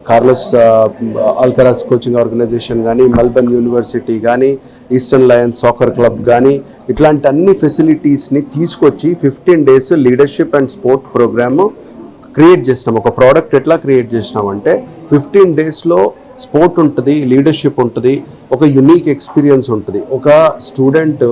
Carlos Alcaraz coaching organisation కానీ, Melbourne university కానీ, Eastern Lions soccer club కానీ, ఇట్లాంటి అన్ని ఫెసిలిటీస్ని తీసుకొచ్చి 15 days leadership and sport programme create చేసినాం. ఒక ప్రోడక్ట్ ఎట్లా క్రియేట్ చేసినామంటే 15 daysలో స్పోర్ట్ ఉంటుంది, లీడర్షిప్ ఉంటుంది, ఒక యునీక్ ఎక్స్పీరియన్స్ ఉంటుంది. ఒక స్టూడెంట్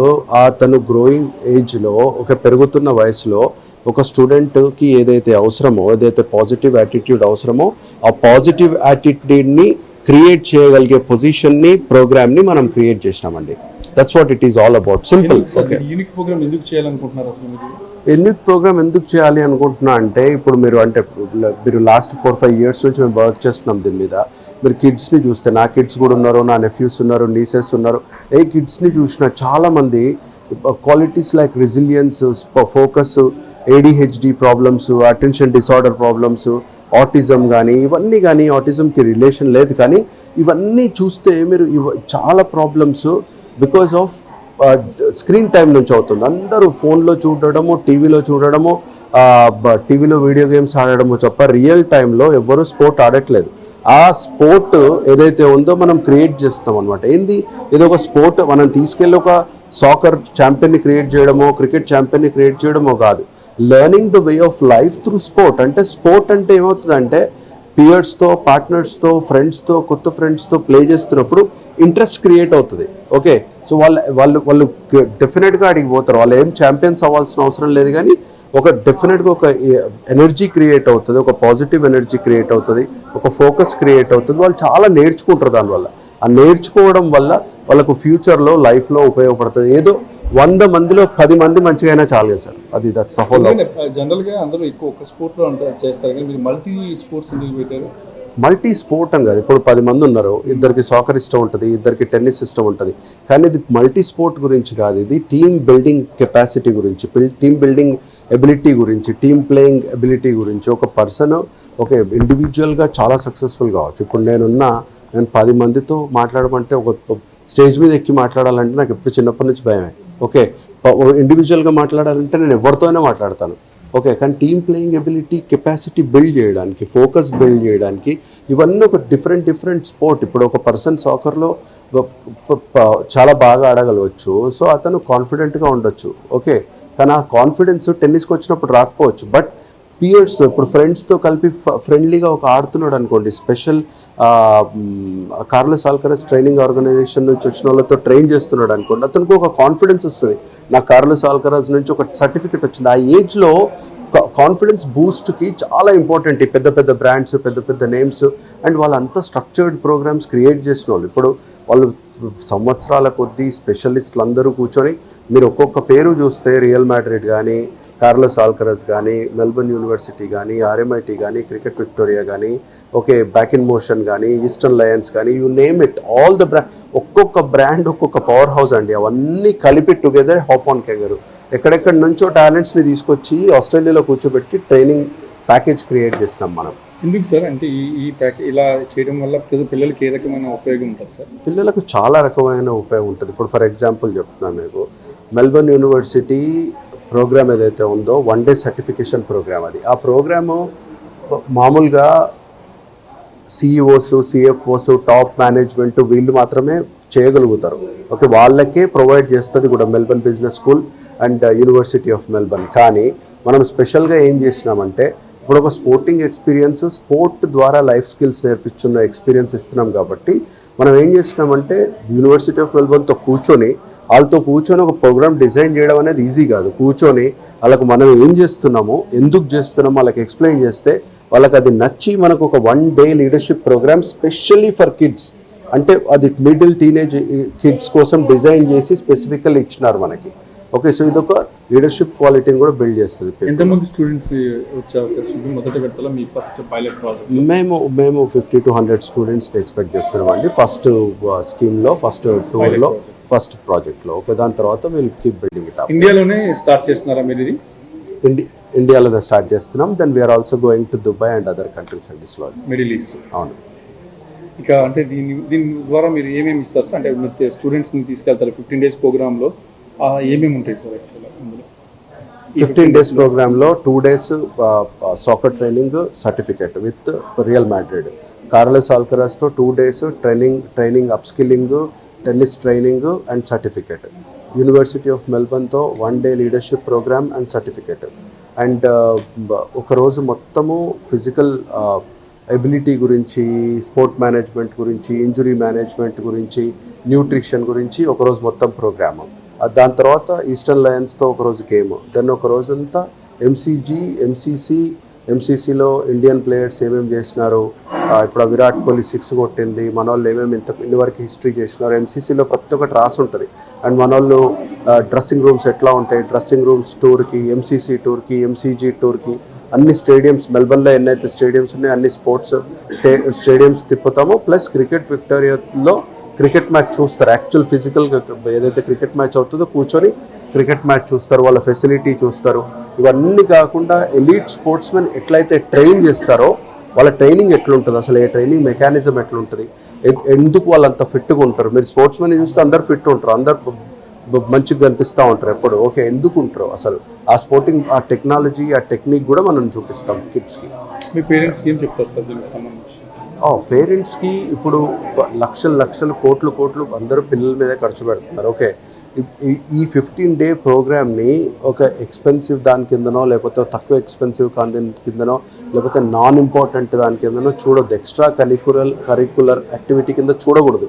తను గ్రోయింగ్ ఏజ్లో, ఒక పెరుగుతున్న వయసులో ఒక స్టూడెంట్కి ఏదైతే అవసరమో, ఏదైతే పాజిటివ్ యాటిట్యూడ్ అవసరమో, ఆ పాజిటివ్ యాటిట్యూడ్ని క్రియేట్ చేయగలిగే పొజిషన్ని, ప్రోగ్రామ్ని మనం క్రియేట్ చేసినామండి. That's what it is all about. Simple. Okay, unique program ఎందుకు చేయాలనుకుంటున్నారు అసలు? యూనిక్ ప్రోగ్రామ్ ఎందుకు చేయాలి అనుకుంటున్నా అంటే, ఇప్పుడు మీరు లాస్ట్ 4-5 years నుంచి మేము వర్క్ చేస్తున్నాం దీని మీద. మీరు కిడ్స్ని చూస్తే, నా కిడ్స్ కూడా ఉన్నారు, నా నెఫ్యూస్ ఉన్నారు, నీసెస్ ఉన్నారు. కిడ్స్ని చూసిన చాలామంది qualities like resilience, focus, ADHD problems, attention disorder problems, autism కానీ, ఇవన్నీ కానీ, ఆటిజంకి రిలేషన్ లేదు కానీ ఇవన్నీ చూస్తే మీరు చాలా problems because off screen time నుంచి అవుతుంది. అందరూ ఫోన్లో చూడడము, టీవీలో చూడడము, టీవీలో వీడియో గేమ్స్ ఆడడము తప్ప రియల్ టైంలో ఎవరు స్పోర్ట్ ఆడట్లేదు. ఆ స్పోర్ట్ ఏదైతే ఉందో మనం క్రియేట్ చేస్తాం అనమాట. ఏదో ఒక స్పోర్ట్ మనం తీసుకెళ్ళి ఒక సాకర్ ఛాంపియన్ని క్రియేట్ చేయడమో, క్రికెట్ ఛాంపియన్ని క్రియేట్ చేయడమో కాదు. Learning the way of life through sport. అంటే స్పోర్ట్ అంటే ఏమవుతుందంటే పియర్స్తో, పార్ట్నర్స్తో, ఫ్రెండ్స్తో, కొత్త ఫ్రెండ్స్తో ప్లే చేస్తున్నప్పుడు ఇంట్రెస్ట్ క్రియేట్ అవుతుంది. ఓకే, సో వాళ్ళు డెఫినెట్గా అడిగి పోతారు. వాళ్ళు ఏం ఛాంపియన్స్ అవ్వాల్సిన అవసరం లేదు కానీ ఒక డెఫినెట్గా ఒక ఎనర్జీ క్రియేట్ అవుతుంది, ఒక పాజిటివ్ ఎనర్జీ క్రియేట్ అవుతుంది, ఒక ఫోకస్ క్రియేట్ అవుతుంది. వాళ్ళు చాలా నేర్చుకుంటారు దానివల్ల. ఆ నేర్చుకోవడం వల్ల వాళ్ళకు ఫ్యూచర్లో, లైఫ్లో ఉపయోగపడుతుంది. ఏదో 100 మందిలో 10 మంది మంచిగా అయినా చాలు కదా సార్. అది దట్స్ ద హోల్. జనరల్గా అందరూ ఎక్కువ ఒక స్పోర్ట్లో చేస్తారు కానీ మీరు మల్టీ స్పోర్ట్స్ ఎందుకు పెట్టారు? మల్టీ స్పోర్ట్ అని కాదు. ఇప్పుడు 10 మంది ఉన్నారు, ఇద్దరికి సాకర్ ఇష్టం ఉంటుంది, ఇద్దరికి టెన్నిస్ ఇష్టం ఉంటుంది. కానీ ఇది మల్టీ స్పోర్ట్ గురించి కాదు, ఇది టీమ్ బిల్డింగ్ కెపాసిటీ గురించి, టీమ్ బిల్డింగ్ ఎబిలిటీ గురించి, టీమ్ ప్లేయింగ్ ఎబిలిటీ గురించి. ఒక పర్సన్ ఒక ఇండివిజువల్గా చాలా సక్సెస్ఫుల్ కావచ్చు. ఇప్పుడు నేను 10 మందితో మాట్లాడమంటే, ఒక స్టేజ్ మీద ఎక్కి మాట్లాడాలంటే నాకు ఎప్పుడు చిన్నప్పటి నుంచి భయమే. ఓకే, ఇండివిజువల్గా మాట్లాడాలంటే నేను ఎవరితోనే మాట్లాడతాను. ఓకే, కానీ team playing ability, capacity build చేయడానికి, ఫోకస్ బిల్డ్ చేయడానికి, ఇవన్నీ ఒక డిఫరెంట్ స్పోర్ట్. ఇప్పుడు ఒక పర్సన్ సాకర్లో చాలా బాగా ఆడగలవచ్చు, సో అతను కాన్ఫిడెంట్గా ఉండొచ్చు. ఓకే, కానీ ఆ కాన్ఫిడెన్స్ టెన్నిస్కి వచ్చినప్పుడు రాకపోవచ్చు. బట్ పియర్స్తో, ఇప్పుడు ఫ్రెండ్స్తో కలిపి ఫ్రెండ్లీగా ఒక ఆడుతున్నాడు అనుకోండి, స్పెషల్ కార్లోస్ ఆల్కరాస్ ట్రైనింగ్ ఆర్గనైజేషన్ నుంచి వచ్చిన వాళ్ళతో ట్రైన్ చేస్తున్నాడు అనుకోండి, అతనికి ఒక కాన్ఫిడెన్స్ వస్తుంది. నాకు కార్లోస్ ఆల్కరాస్ నుంచి ఒక సర్టిఫికెట్ వచ్చింది. ఆ ఏజ్లో కాన్ఫిడెన్స్ బూస్ట్కి చాలా ఇంపార్టెంట్ ఈ పెద్ద బ్రాండ్స్, పెద్ద నేమ్స్. అండ్ వాళ్ళంతా స్ట్రక్చర్డ్ ప్రోగ్రామ్స్ క్రియేట్ చేసిన వాళ్ళు. ఇప్పుడు వాళ్ళు సంవత్సరాల కొద్దీ స్పెషలిస్టులు అందరూ కూర్చొని, మీరు ఒక్కొక్క పేరు చూస్తే రియల్ మాడ్రిడ్ కానీ, కార్లోస్ ఆల్కరాస్ కానీ, మెల్బర్న్ యూనివర్సిటీ కానీ, RMIT కానీ, క్రికెట్ విక్టోరియా కానీ, ఓకే, బ్యాక్ ఇన్ మోషన్ కానీ, ఈస్టర్న్ లయన్స్ కానీ, you name it, all the brand, ఒక్కొక్క బ్రాండ్ ఒక్కొక్క పవర్ హౌస్ అండి. అవన్నీ కలిపి టుగెదర్ హాప్ ఆన్ కెంగరూ. ఎక్కడెక్కడి నుంచో టాలెంట్స్ని తీసుకొచ్చి ఆస్ట్రేలియాలో కూర్చోబెట్టి ట్రైనింగ్ ప్యాకేజ్ క్రియేట్ చేసినాం మనం. ఎందుకు సార్ అంటే ఈ ప్యాకేజ్ ఇలా చేయడం వల్ల పిల్లలకి ఏ రకమైన ఉపయోగం ఉంటుంది సార్? పిల్లలకు చాలా రకమైన ఉపయోగం ఉంటుంది. ఇప్పుడు ఫర్ ఎగ్జాంపుల్ చెప్తున్నాను మీకు, మెల్బర్న్ యూనివర్సిటీ ప్రోగ్రామ్ ఏదైతే ఉందో 1 day సర్టిఫికేషన్ ప్రోగ్రామ్ అది. ఆ ప్రోగ్రాము మామూలుగా CEOs, CFOs, టాప్ మేనేజ్మెంట్ వీళ్ళు మాత్రమే చేయగలుగుతారు. ఓకే, వాళ్ళకే ప్రొవైడ్ చేస్తుంది కూడా Melbourne business school and university of Melbourne. కానీ మనం స్పెషల్గా ఏం చేసినామంటే, ఇప్పుడు ఒక స్పోర్టింగ్ ఎక్స్పీరియన్స్, స్పోర్ట్ ద్వారా లైఫ్ స్కిల్స్ నేర్పిస్తున్న ఎక్స్పీరియన్స్ ఇస్తున్నాం కాబట్టి మనం ఏం చేసినామంటే, యూనివర్సిటీ ఆఫ్ మెల్బర్న్తో వాళ్ళతో కూర్చొని ఒక ప్రోగ్రామ్ డిజైన్ చేయడం అనేది ఈజీ కాదు. కూర్చొని వాళ్ళకు మనం ఏం చేస్తున్నామో, ఎందుకు చేస్తున్నామో వాళ్ళకి ఎక్స్ప్లెయిన్ చేస్తే వాళ్ళకి అది నచ్చి మనకు ఒక 1 day leadership programme specially for kids, అంటే అది మిడిల్ టీనేజ్ కిడ్స్ కోసం డిజైన్ చేసి స్పెసిఫికల్ ఇచ్చినారు మనకి. ఓకే, సో ఇది ఒక లీడర్షిప్ క్వాలిటీని కూడా బిల్డ్ చేస్తుంది. ఎంతమంది స్టూడెంట్స్ మొదట పెట్టాలా మీ ఫస్ట్ పైలట్ ప్రాజెక్ట్? మేము 50 to 100 స్టూడెంట్స్ని ఎక్స్పెక్ట్ చేస్తున్నామండి ఫస్ట్ స్కీమ్లో, ఫస్ట్ టూర్లో, ఫస్ట్ ప్రాజెక్ట్లో. ఓకే, దాని తర్వాత వీళ్ళు కీప్ బిల్డింగ్ ఇట్ అప్. ఇండియాలోనే స్టార్ట్ చేస్తున్నారా మీరు ఇది? ఇండియాలోనే స్టార్ట్ చేస్తున్నాం. Then we're also going to Dubai and other countries and slowly. Middle East. అవును. ఇక అంటే దీని ద్వారా మీరు ఏమేమి ఇస్తారు సార్? అంటే మీరు స్టూడెంట్స్ని తీసుకెళ్తారు 15 days ప్రోగ్రాంలో, ఏమేమి ఉంటాయి సార్ యాక్చువల్గా ఇందులో? 15 days ప్రోగ్రాంలో 2 days soccer training certificate with Real Madrid, Carles ఆల్కరాజ్తో 2 days training upskilling, tennis training and certificate, university of మెల్బర్న్తో 1 day leadership program and certificate, and ఒకరోజు మొత్తము ఫిజికల్ ఎబిలిటీ గురించి, స్పోర్ట్ మేనేజ్మెంట్ గురించి, ఇంజురీ మేనేజ్మెంట్ గురించి, న్యూట్రిషన్ గురించి ఒకరోజు మొత్తం ప్రోగ్రాము. దాని తర్వాత ఈస్టర్న్ లయన్స్తో ఒకరోజు గేమ్, దెన్ ఒక రోజంతా ఎంసీసీలో ఇండియన్ ప్లేయర్స్ ఏమేమి చేసినారు, ఇప్పుడు విరాట్ కోహ్లీ 6 కొట్టింది, మన వాళ్ళు ఏమేమి ఇన్ని వరకు హిస్టరీ చేసినారు, ఎంసీసీలో ప్రతి ఒక్కటి రాసి ఉంటుంది. అండ్ మన వాళ్ళు డ్రెస్సింగ్ రూమ్స్ ఎట్లా ఉంటాయి, డ్రెస్సింగ్ రూమ్స్ టూర్కి, ఎంసీసీ టూర్కి, ఎంసీజీ టూర్కి, అన్ని స్టేడియంస్ మెల్బర్న్లో ఎన్నైతే స్టేడియంస్ ఉన్నాయో అన్ని స్పోర్ట్స్ స్టేడియంస్ తిప్పుతాము. ప్లస్ క్రికెట్ విక్టోరియాలో క్రికెట్ మ్యాచ్ చూస్తారు, యాక్చువల్ ఫిజికల్గా ఏదైతే క్రికెట్ మ్యాచ్ అవుతుందో కూర్చొని క్రికెట్ మ్యాచ్ చూస్తారు, వాళ్ళ ఫెసిలిటీ చూస్తారు. ఇవన్నీ కాకుండా ఎలీట్ స్పోర్ట్స్మెన్ ఎట్లయితే ట్రైన్ చేస్తారో వాళ్ళ ట్రైనింగ్ ఎట్లుంటుంది, అసలు ఏ ట్రైనింగ్ మెకానిజం ఎట్లుంటుంది, ఎందుకు వాళ్ళు అంత ఫిట్గా ఉంటారు. మీరు స్పోర్ట్స్మెన్ చూస్తే అందరు ఫిట్ ఉంటారు, అందరు మంచిగా కనిపిస్తూ ఉంటారు ఎప్పుడు. ఓకే, ఎందుకు ఉంటారు అసలు ఆ స్పోర్టింగ్, ఆ టెక్నాలజీ, ఆ టెక్నిక్ కూడా మనం చూపిస్తాం కిడ్స్కి. మీ పేరెంట్స్కి ఏం చెప్తారు సార్ దీనికి సంబంధించి? పేరెంట్స్కి ఇప్పుడు లక్షలు కోట్లు అందరూ పిల్లల మీదే ఖర్చు పెడుతున్నారు. ఓకే, ఈ 15 day ప్రోగ్రామ్ని ఒక ఎక్స్పెన్సివ్ దాని కిందనో, లేకపోతే తక్కువ ఎక్స్పెన్సివ్ కిందనో, లేకపోతే నాన్ ఇంపార్టెంట్ దాని కిందనో చూడొద్దు, ఎక్స్ట్రా కరికులర్ యాక్టివిటీ కింద చూడకూడదు.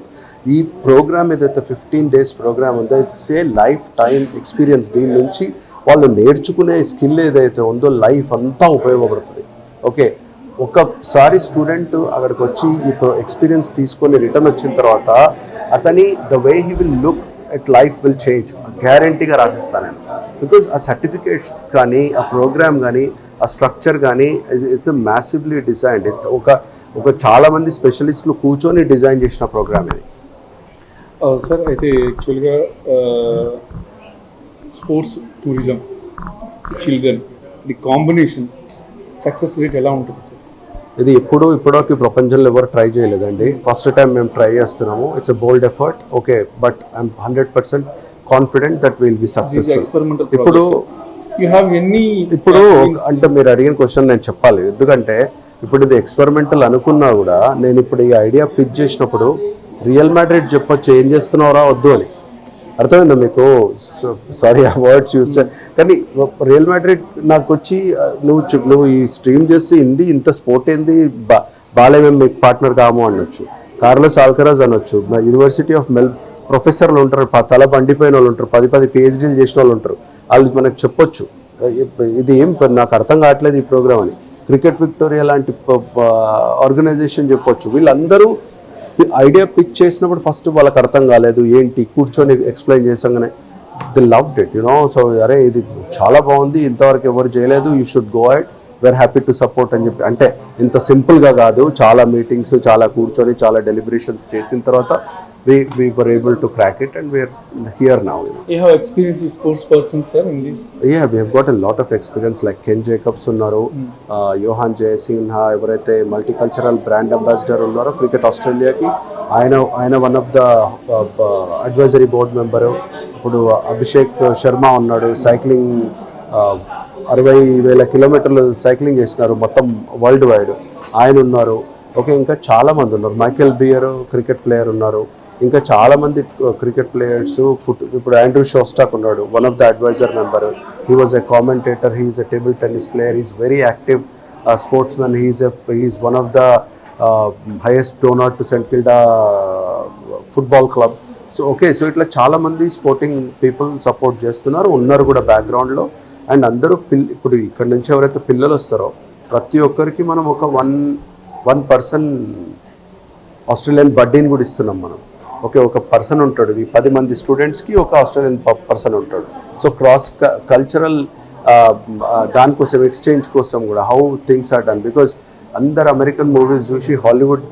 ఈ ప్రోగ్రామ్ ఏదైతే 15 days ప్రోగ్రామ్ ఉందో it's a life time experience. దీని నుంచి వాళ్ళు నేర్చుకునే స్కిల్ ఏదైతే ఉందో లైఫ్ అంతా ఉపయోగపడుతుంది. ఓకే, ఒకసారి స్టూడెంట్ అక్కడికి వచ్చి ఈ ఎక్స్పీరియన్స్ తీసుకొని రిటర్న్ వచ్చిన తర్వాత అతని the way he will look at life will change, గ్యారంటీగా రాసిస్తాను నేను. బికాజ్ ఆ సర్టిఫికేట్స్ కానీ, ఆ ప్రోగ్రామ్ కానీ, ఆ స్ట్రక్చర్ కానీ ఇట్స్ మ్యాసివ్లీ డిజైన్డ్. ఒక చాలామంది స్పెషలిస్టులు కూర్చొని డిజైన్ చేసిన ప్రోగ్రామ్ ఇది. సార్ అయితే యాక్చువల్గా sports tourism children the combination success rate ఎలా ఉంటుంది సార్? ఇది ఇప్పటివరకు ప్రపంచంలో ఎవరు ట్రై చేయలేదండి, ఫస్ట్ టైం మేము ట్రై చేస్తున్నాము. It's a bold effort. Okay, but I'm 100% confident that will be successful. ఇప్పుడు అంటే మీరు అడిగిన క్వశ్చన్ నేను చెప్పాలి, ఎందుకంటే ఇప్పుడు ఇది ఎక్స్పెరిమెంటల్ అనుకున్నా కూడా నేను ఇప్పుడు ఈ ఐడియా పిచ్ చేసినప్పుడు రియల్ మాడ్రిడ్ చెప్పొచ్చు ఏం చేస్తున్నావురా వద్దు అని. అర్థమైందా మీకు? సారీ ఆ వర్డ్స్ యూస్, కానీ రియల్ మాడ్రిడ్ నాకు వచ్చి నువ్వు ఈ స్ట్రీమ్ చేసి ఇంత స్పోర్ట్ ఏంది, బాలేమేం మీకు పార్ట్నర్ కాము అనొచ్చు, కార్లెస్ ఆల్కరాజ్ అనొచ్చు, యూనివర్సిటీ ఆఫ్ ప్రొఫెసర్లు ఉంటారు, తల బండిపోయిన వాళ్ళు ఉంటారు, 10 PhDలు చేసిన వాళ్ళు ఉంటారు, వాళ్ళు మనకు చెప్పొచ్చు ఇది ఏం నాకు అర్థం కావట్లేదు ఈ ప్రోగ్రామ్ అని. క్రికెట్ విక్టోరియా లాంటి ఆర్గనైజేషన్ చెప్పొచ్చు. వీళ్ళందరూ ఐడియా పిచ్ చేసినప్పుడు ఫస్ట్ వాళ్ళకి అర్థం కాలేదు, ఏంటి కూర్చొని ఎక్స్ప్లెయిన్ చేసాగానే ది లవ్డ్ ఇట్, సో అరే ఇది చాలా బాగుంది, ఇంతవరకు ఎవరు చేయలేదు, you should go ahead, we're happy to support అని చెప్పి. అంటే ఇంత సింపుల్గా కాదు, చాలా మీటింగ్స్, చాలా కూర్చొని, చాలా డెలిబరేషన్స్ చేసిన తర్వాత we were able to crack it and we're here now. You have experience with sports persons, sir, in this? Yeah, we have got a lot of experience like Ken Jacobs unnaru, Johan Jayasinha, ఎవరైతే multicultural brand ambassador ఉన్నారో cricket ఆస్ట్రేలియాకి, ఆయన one of the advisory board member. ఇప్పుడు అభిషేక్ శర్మ ఉన్నాడు, cycling 60,000 కిలోమీటర్లు cycling చేసినారు మొత్తం world wide, ఆయన ఉన్నారు. ఓకే, ఇంకా చాలామంది ఉన్నారు, మైకెల్ బియర్ క్రికెట్ ప్లేయర్ ఉన్నారు, ఇంకా చాలామంది క్రికెట్ ప్లేయర్స్. ఇప్పుడు ఆండ్రూ షోస్టాక్ ఉన్నాడు, one of the advisor member. He was a commentator, he is a table tennis player, is very active sports man, he's one of the highest donor to Saint Kilda football club. So okay, so ఇట్లా చాలామంది sporting people support చేస్తున్నారు, ఉన్నారు కూడా బ్యాక్గ్రౌండ్లో. And అందరూ ఇప్పుడు ఇక్కడ నుంచి ఎవరైతే పిల్లలు వస్తారో ప్రతి ఒక్కరికి మనం ఒక వన్ పర్సన్ ఆస్ట్రేలియన్ బడ్డీని కూడా ఇస్తున్నాం మనం. ఓకే, ఒక పర్సన్ ఉంటాడు, ఈ 10 మంది స్టూడెంట్స్కి ఒక ఆస్ట్రేలియన్ పర్సన్ ఉంటాడు. సో క్రాస్ కల్చరల్ దానికోసం, ఎక్స్చేంజ్ కోసం కూడా how things are done. Because అందరు అమెరికన్ మూవీస్ చూసి హాలీవుడ్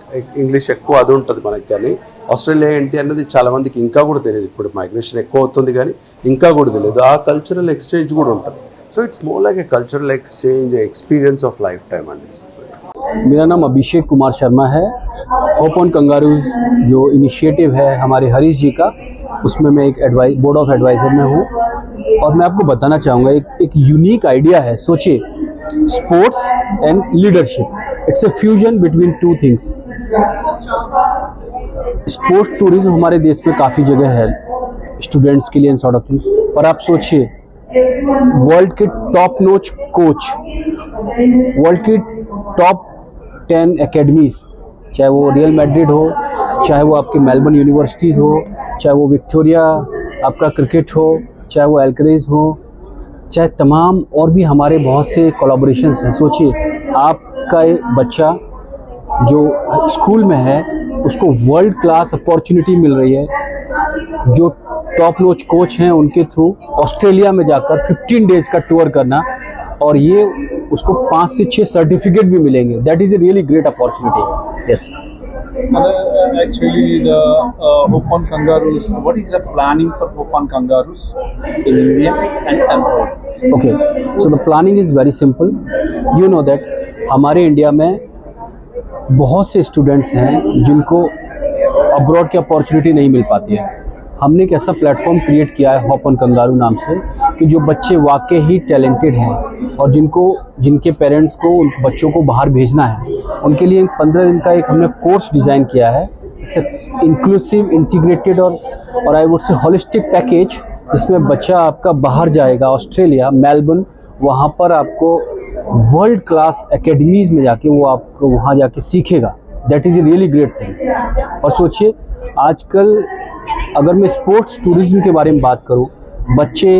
ఇంగ్లీష్ ఎక్కువ అది ఉంటుంది మనకి, కానీ ఆస్ట్రేలియా ఏంటి అన్నది చాలా మందికి ఇంకా కూడా తెలియదు. ఇప్పుడు మైగ్రేషన్ ఎక్కువ అవుతుంది కానీ ఇంకా కూడా తెలియదు. ఆ కల్చరల్ ఎక్స్చేంజ్ కూడా ఉంటుంది. So it's more like a cultural exchange, experience of lifetime అండి. मेरा नाम अभिषेक कुमार शर्मा है। होप ऑन कंगारूज जो इनिशिएटिव है हमारे हरीश जी का, उसमें मैं एक बोर्ड ऑफ एडवाइज़र में हूँ। और मैं आपको बताना चाहूँगा एक यूनिक आइडिया है। सोचिए, sports and leadership, it's a fusion between two things. Sports tourism हमारे देश में काफ़ी जगह है स्टूडेंट्स के लिए एंड सॉर्ट ऑफ थिंग्स, पर आप सोचिए वर्ल्ड के टॉप नॉच कोच, वर्ल्ड की टॉप 10 एकेडमीज, चाहे वो रियल मैड्रिड हो, चाहे वो आपकी मेलबर्न यूनिवर्सिटीज़ हो, चाहे वो विक्टोरिया आपका क्रिकेट हो, चाहे वो एल्करेज हो, चाहे तमाम और भी हमारे बहुत से कोलैबोरेशंस हैं। सोचिए आपका एक बच्चा जो स्कूल में है उसको वर्ल्ड क्लास अपॉर्चुनिटी मिल रही है, जो टॉप नॉच कोच हैं उनके थ्रू ऑस्ट्रेलिया में जाकर 15 डेज का टूर करना, और ये उसको 5 से 6 सर्टिफिकेट भी मिलेंगे। That is a really great opportunity. Yes. Actually, the Hope on Kangaroos, what is the planning for Hope on Kangaroos in India and abroad? Okay, so the planning is very simple. You know that हमारे India में बहुत से students हैं जिनको abroad की opportunity नहीं मिल पाती है। हमने एक ऐसा प्लेटफॉर्म क्रिएट किया है होप ऑन कंगारू नाम से, कि जो बच्चे वाकई ही टैलेंटेड हैं और जिनके पेरेंट्स को उन बच्चों को बाहर भेजना है, उनके लिए 15 दिन का एक हमने कोर्स डिज़ाइन किया है। इट्स इंक्लूसिव, इंटीग्रेटेड और I would say holistic package, जिसमें बच्चा आपका बाहर जाएगा ऑस्ट्रेलिया, मेलबर्न, वहाँ पर आपको वर्ल्ड क्लास एकेडमीज़ में जाके वो आपको वहाँ जाके सीखेगा। That is a really great thing. और सोचिए आजकल अगर मैं स्पोर्ट्स टूरिज्म के बारे में बात करूं, बच्चे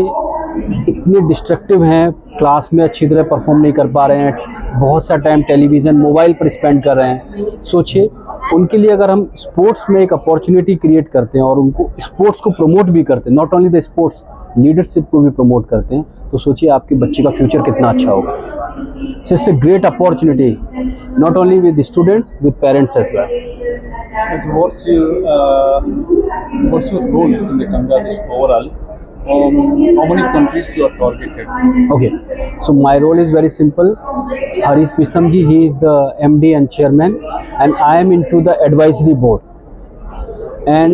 इतने डिस्ट्रक्टिव हैं, क्लास में अच्छी तरह परफॉर्म नहीं कर पा रहे हैं, बहुत सा टाइम टेलीविज़न, मोबाइल पर स्पेंड कर रहे हैं। सोचिए उनके लिए अगर हम स्पोर्ट्स में एक अपॉर्चुनिटी क्रिएट करते हैं और उनको स्पोर्ट्स को प्रमोट भी करते हैं, not only the sports, leadership को भी प्रमोट करते हैं, तो सोचिए आपके बच्चे का फ्यूचर कितना अच्छा होगा। So it's a great opportunity, not only with students, with parents as well. What's your role in the Kangaroos overall? How many countries you are targeted? Okay, so my role is very simple. Harish Bisamji, he is the MD and chairman, and I am into the advisory board. And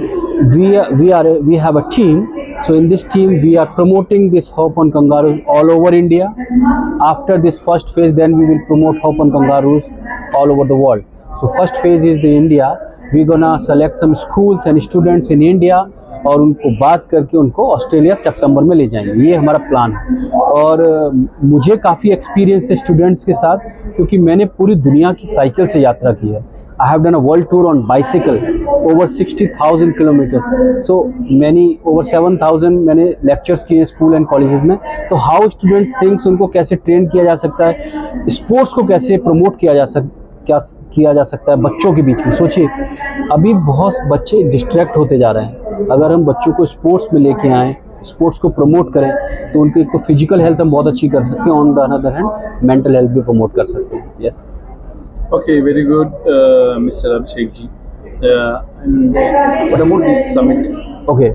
we have a team. So in this team, we are promoting this Hope on Kangaroos all over India. After this first phase, then we will promote Hope on Kangaroos all over the world. So first phase is the India. We're gonna select some schools and students in India और उनको बात करके उनको Australia सितंबर में ले जाएंगे। ये हमारा प्लान है। और मुझे काफ़ी एक्सपीरियंस है स्टूडेंट्स के साथ, क्योंकि मैंने पूरी दुनिया की साइकिल से यात्रा की है। I have done a world tour on bicycle over 60,000 kilometres. So many over 7,000 मैंने लेक्चर्स किए स्कूल एंड कॉलेजेस में। तो हाउ स्टूडेंट्स थिंक्स, उनको कैसे ट्रेन किया जा सकता है, स्पोर्ट्स को कैसे प्रमोट किया जा सकता है बच्चों के बीच में। सोचिए अभी बहुत बच्चे डिस्ट्रैक्ट होते जा रहे हैं। अगर हम बच्चों को स्पोर्ट्स में लेके आएँ, स्पोर्ट्स को प्रमोट करें, तो उनकी एक तो फिजिकल हेल्थ हम बहुत अच्छी कर सकते हैं, on the other hand mental health भी प्रमोट कर सकते हैं। Yes. Okay, very good, Mr. Abhishek ji. And what about this summit? Okay,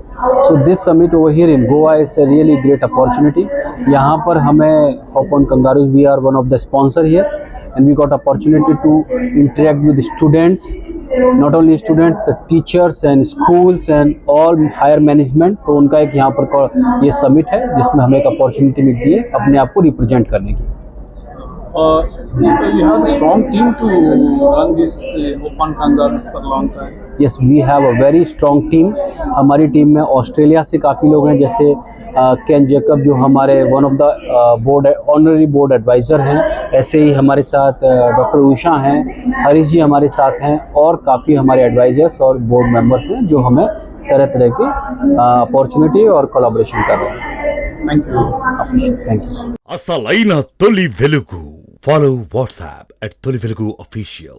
so this summit over here in Goa is a really great opportunity. यहाँ पर हमें Hope on Kangaroos, we are one of the sponsor here, and we got opportunity to interact with students, not only students, the teachers and schools and all higher management। तो उनका एक यहाँ पर ये summit है जिसमें हमें एक opportunity मिलती है अपने आप को represent करने की। You have a strong team to run this Hope on Kangaroos for a long time. Yes, we have a very strong team. हमारी टीम में ऑस्ट्रेलिया से काफ़ी लोग हैं, जैसे केन जेकब जो हमारे one of the board honorary board advisor हैं। ऐसे ही हमारे साथ डॉक्टर उषा हैं, हरीश जी हमारे साथ हैं, और काफ़ी हमारे एडवाइज़र्स और बोर्ड मेंबर्स हैं जो हमें तरह तरह की अपॉर्चुनिटी और कोलैबोरेशन कर रहे हैं। Thank you. Thank you. అసలైన తొలి వెలుగు. Follow WhatsApp @తొలి వెలుగు official.